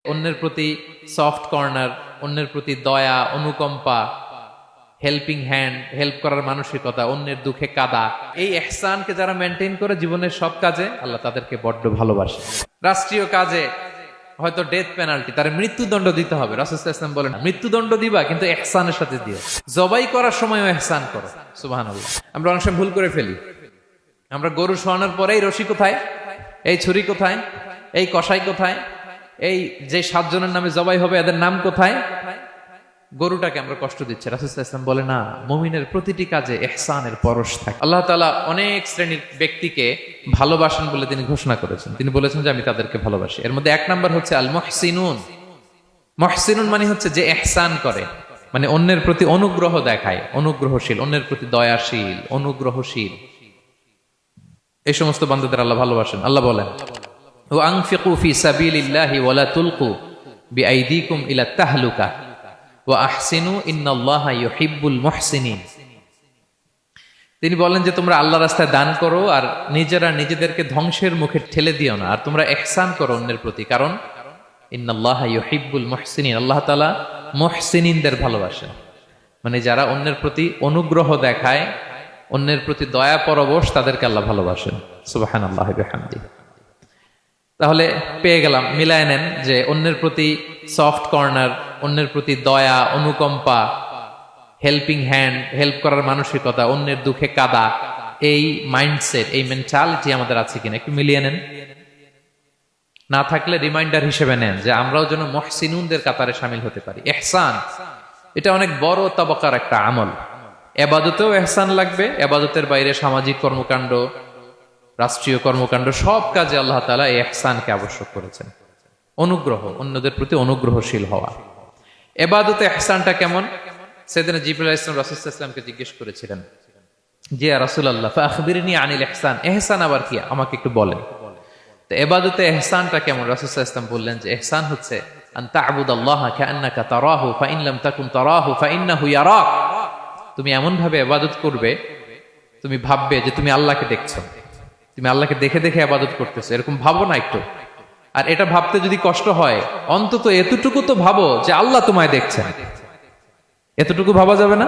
অন্যের প্রতি soft corner, অন্যের প্রতি দয়া, অনুকম্পা, হেল্পিং হ্যান্ড, হেল্প করার মানসিকতা, অন্যের দুঃখে কাদা, এই ইহসানকে যারা মেনটেন করে জীবনের সব কাজে, আল্লাহ তাদেরকে বড্ড ভালোবাসে। রাষ্ট্রীয় কাজে হয়তো ডেথ পেনাল্টি, তার মৃত্যুদণ্ড দিতে হবে, রাসূল সাল্লাল্লাহু আলাইহি ওয়াসাল্লাম বলেন মৃত্যুদণ্ড দিবা কিন্তু ইহসানের সাথে দিও, জবাই করার সময়ও ইহসান করো। সুবহানাল্লাহ। আমরা অনেক সময় ভুল করে ফেলি। আমরা গরু শোয়ানোর পরে এই রশি কোথায়, এই ছুরি কোথায়, এই কষাই কোথায়, এই যে 7 জনের নামে জবাই হবে এদের নাম কোথায়, গরুটাকে আমরা কষ্ট দিচ্ছি। রাসূল সাল্লাল্লাহু আলাইহি ওয়াসাল্লাম বলে না, মুমিনের প্রতিটি কাজে ইহসানের পরশ থাকে। আল্লাহ তাআলা অনেক শ্রেণীর ব্যক্তিকে ভালোবাসেন বলে তিনি ঘোষণা করেছেন। তিনি বলেছেন যে আমি তাদেরকে ভালোবাসি। এর মধ্যে 1 নাম্বার হচ্ছে আল মুহসিনুন। মুহসিনুন মানে হচ্ছে যে ইহসান করে, মানে অন্যের প্রতি অনুগ্রহ দেখায়, অনুগ্রহশীল, অন্যের প্রতি দয়াশীল, অনুগ্রহশীল। এই সমস্ত বান্দাদের আল্লাহ ভালোবাসেন। আল্লাহ বলেন ওয়া আনফিকু ফি সাবিলিল্লাহি ওয়া লা তুলকু বিআইদিকুম ইলা তাহলুকা ওয়া আহসিনু ইন্নাল্লাহা ইউহিব্বুল মুহসিনিন। তিনি বলেন যে তোমরা আল্লাহর রাস্তায় দান করো আর নিজেরা নিজেদেরকে ধ্বংসের মুখে ঠেলে দিও না, আর তোমরা ইহসান করো অন্যের প্রতি, কারণ ইন্নাল্লাহা ইউহিব্বুল মুহসিনিন, আল্লাহ তাআলা মুহসিনিনদের ভালোবাসেন, মানে যারা অন্যের প্রতি অনুগ্রহ দেখায়, অন্যের প্রতি দয়া পরবশ, তাদেরকে আল্লাহ ভালোবাসেন। সুবহানাল্লাহি ওয়া বিহামদিহি। তাহলে পেয়ে গেলাম, মিলায় নেন যে অন্যের প্রতি সফট কর্নার, অন্যের প্রতি দয়া, অনুকম্পা, হেল্পিং হ্যান্ড, হেল্প করার মানসিকতা, অন্যের দুঃখে কাদা, এই মাইন্ডসেট, এই মেন্টালিটি আমাদের আছে কিনা একটু মিলিয়ে নেন। না থাকলে রিমাইন্ডার হিসেবে নেন যে আমরাও যেন মুহসিনুনদের কাতারে শামিল হতে পারি। ইহসান এটা অনেক বড় তবকার একটা আমল। ইবাদতেও ইহসান লাগবে, ইবাদতের বাইরে সামাজিক কর্মকাণ্ড, রাষ্ট্রীয় কর্মকাণ্ড, সব কাজে আল্লাহ তাআলা এই ইহসানকে আবশ্যক করেছেন। অনুগ্রহ, অন্যদের প্রতি অনুগ্রহশীল হওয়া। ইবাদতে ইহসানটা কেমন? সাইয়েদনা জিবরাইল আলাইহিস সালাম রাসূল সাল্লাল্লাহু আলাইহি ওয়াসাল্লামকে জিজ্ঞেস করেছিলেন যে ইয়া রাসূলুল্লাহ ফাখবিরনি আনিল ইহসান, ইহসান আবার কি, আমাকে একটু বলেন। তো ইবাদতে ইহসানটা কেমন? রাসূল সাল্লাল্লাহু আলাইহি ওয়াসাল্লাম বললেন যে ইহসান হচ্ছে আন তা'বুদাল্লাহা কাআন্নাকা তারাহু ফাইন লাম তাকুন তারাহু ফাইন্নাহু ইয়ারাক। তুমি এমন ভাবে ইবাদত করবে, তুমি ভাববে যে তুমি আল্লাহকে দেখছো, তুমি আল্লাহকে দেখে দেখে ইবাদত করতেছো, এরকম ভাবো না একটু। আর এটা ভাবতে যদি কষ্ট হয়, অন্তত এতটুকু তো ভাবো যে আল্লাহ তোমায় দেখছেন। এতটুকু ভাবা যাবে না?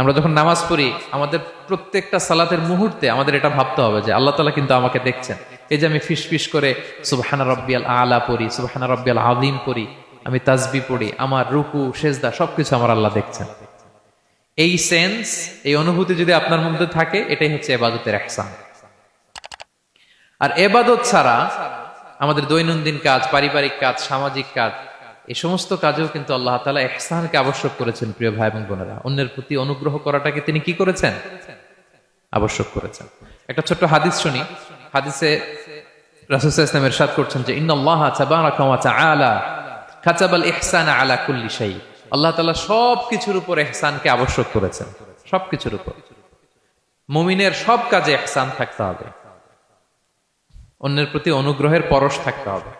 আমরা যখন নামাজ পড়ি, আমাদের প্রত্যেকটা সালাতের মুহূর্তে আমাদের এটা ভাবতে হবে যে আল্লাহ তাআলা কিন্তু আমাকে দেখছেন। এই যে আমি ফিসফিস করে সুবহানা রাব্বিয়াল আলা পড়ি, সুবহানা রাব্বিয়াল আযীম পড়ি, আমি তাসবিহ পড়ি, আমার রুকু সেজদা সবকিছু আমার আল্লাহ দেখছেন। এই সেন্স, এই অনুভূতি যদি আপনার মধ্যে থাকে, এটাই হচ্ছে ইবাদতের ইহসান। আর ইবাদত ছাড়া আমাদের দৈনন্দিন কাজ, পারিবারিক কাজ, সামাজিক কাজ, এই সমস্ত কাজেও কিন্তু আল্লাহ তাআলা ইহসানকে আবশ্যক করেছেন। প্রিয় ভাই এবং বোনেরা, অন্যের প্রতি অনুগ্রহ করাটাকে তিনি কি করেছেন? আবশ্যক করেছেন। একটা ছোট্ট হাদিস শুনি। হাদিসে রাসূল সাল্লাল্লাহু আলাইহি ওয়াসাল্লাম ইরশাদ করছেন যে ইন্নাল্লাহা তাবারাকা ওয়া তাআলা কাতাবাল ইহসানা আলা কুল্লি শাই। আল্লাহ তাআলা সবকিছুর উপর ইহসানকে আবশ্যক করেছেন, সবকিছুর উপর। মুমিনের সব কাজে ইহসান থাকতে হবে, অন্যের প্রতি অনুগ্রহের পরশ থাকতে হবে।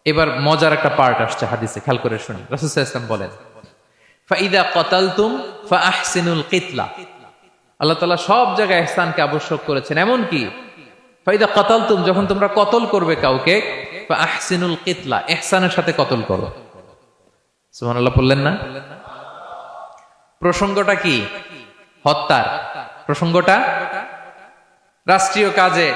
এবার মজার একটা পার্ট আসছে হাদিসে, খেয়াল করে শুনি। রাসূল সাল্লাল্লাহু আলাইহি ওয়াসাল্লাম বলেন ফাইদা ক্বাতালতুম ফাআহসিনুল কিতলা। আল্লাহ তাআলা সব জায়গায় ইহসানকে আবশ্যক করেছেন। এমন কি ফাইদা ক্বাতালতুম, যখন তোমরা কতল করবে কাউকে, ফাআহসিনুল কিতলা, ইহসানের সাথে কতল করো। সুবহানাল্লাহ বললেন না? প্রসঙ্গটা কি? হত্যার প্রসঙ্গটা। রাষ্ট্রীয় কাজে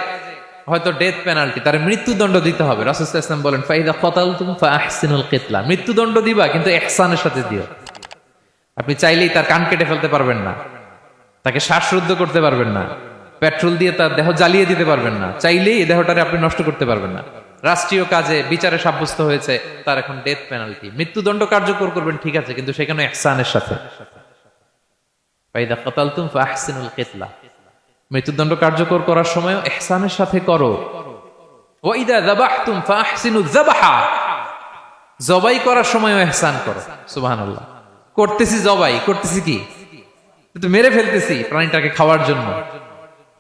হয়তো ডেথ পেনাল্টি, তার মৃত্যুদণ্ড দিতে হবে। রাসূল সাল্লাল্লাহু আলাইহি ওয়াসাল্লাম বলেন ফাইদা ক্বাতালতুম ফাআহসিনুল কিতলা, মৃত্যুদণ্ড দিবা কিন্তু ইহসানের সাথে দিও। আপনি চাইলেই তার কান কেটে ফেলতে পারবেন না, তাকে শ্বাসরুদ্ধ করতে পারবেন না, পেট্রোল দিয়ে তার দেহ জ্বালিয়ে দিতে পারবেন না, চাইলেই এই দেহটারে আপনি নষ্ট করতে পারবেন না। রাষ্ট্রীয় কাজে বিচারে সাব্যস্ত হয়েছে তার এখন ডেথ পেনাল্টি, মৃত্যুদণ্ড কার্যকর করবেন, ঠিক আছে, কিন্তু সেখানে ইহসানের সাথে। ফাইদা ক্বাতালতুম ফাআহসিনুল কিতলা, মৃত্যুদণ্ড কার্যকর করার সময় ইহসানের সাথে করো। ওয়া ইদা যাবাহতুম ফাআহসিনুয যাবাহা, জবাই করার সময় ইহসান করো। সুবহানাল্লাহ। করতেছি জবাই, করতেছি কি, তো মেরে ফেলতেছি প্রাণীটাকে খাওয়ার জন্য,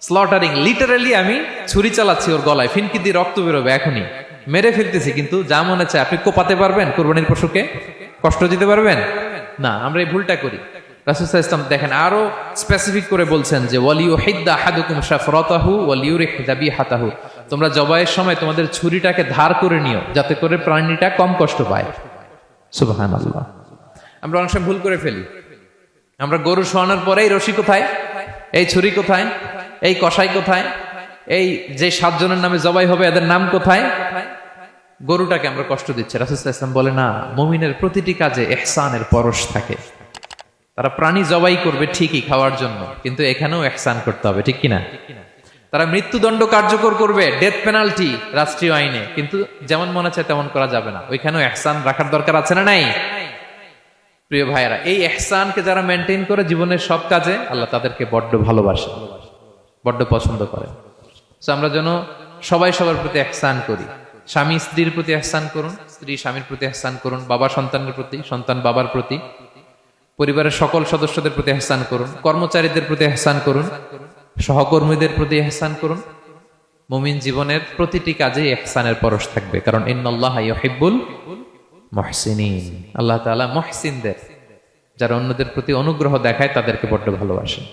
স্লটারিং, লিটারালি আমি ছুরি চালাচ্ছি ওর গলায়, ফিনকি দিয়ে রক্ত বেরোবে এখনই, মেরে ফেলতেছি। কিন্তু যা মনে চায় আপনি কোপাতে পারবেন? কুরবানির পশুকে কষ্ট দিতে পারবেন না। আমরা এই ভুলটা করি। রাসূল সাল্লাল্লাহু আলাইহি ওয়াসাল্লাম দেখেন আরো স্পেসিফিক করে বলছেন যে ওয়ালিউহিদ্দা আহাদুকুম শাফরাতাহু ওয়ালিউরিহ যাবিহাতাহু, তোমরা জবাইয়ের সময় তোমাদের ছুরিটাকে ধার করে নিও, যাতে করে প্রাণীটা কম কষ্ট পায়। সুবহানাল্লাহ। আমরা অনেক সময় ভুল করে ফেলি। আমরা গরু শোয়ানোর পরে এই রশি কোথায়, এই ছুরি কোথায়, এই কষাই কোথায়, এই যে 7 জনের নামে জবাই হবে এদের নাম কোথায়, গরুটাকে আমরা কষ্ট দিচ্ছি। রাসূল সাল্লাল্লাহু আলাইহি ওয়াসাল্লাম বলে না, মুমিনের প্রতিটি কাজে ইহসানের পরশ থাকে। তারা প্রাণী জবাই করবে ঠিকই খাওয়ার জন্য, কিন্তু এখানেও ইহসান করতে হবে, ঠিক কিনা? তারা মৃত্যুদণ্ড কার্যকর করবে, ডেথ পেনাল্টি রাষ্ট্রীয় আইনে, কিন্তু যেমন মনে চায় তেমন করা যাবে না। ওইখানেও ইহসান রাখার দরকার আছে না নাই? প্রিয় ভাইয়েরা, এই ইহসানকে যারা মেনটেন করে জীবনের সব কাজে, আল্লাহ তাদেরকে বড্ড ভালোবাসে, বড্ড পছন্দ করে। সো আমরা যেন সবাই সবার প্রতি ইহসান করি। স্বামী স্ত্রীর প্রতি ইহসান করুন, স্ত্রী স্বামীর প্রতি ইহসান করুন, বাবা সন্তানের প্রতি, সন্তান বাবার প্রতি, পরিবারের সকল সদস্যদের প্রতি ইহসান করুন, কর্মচারীদের প্রতি ইহসান করুন, সহকর্মীদের প্রতি ইহসান করুন। মুমিন জীবনের প্রতিটি কাজে ইহসানের পরশ থাকবে, কারণ ইন্নাল্লাহা ইউহিব্বুল মুহসিনিন। আল্লাহ তাআলা মুহসিনদের, যারা অন্যদের প্রতি অনুগ্রহ দেখায়, তাদেরকে বড্ড ভালোবাসেন।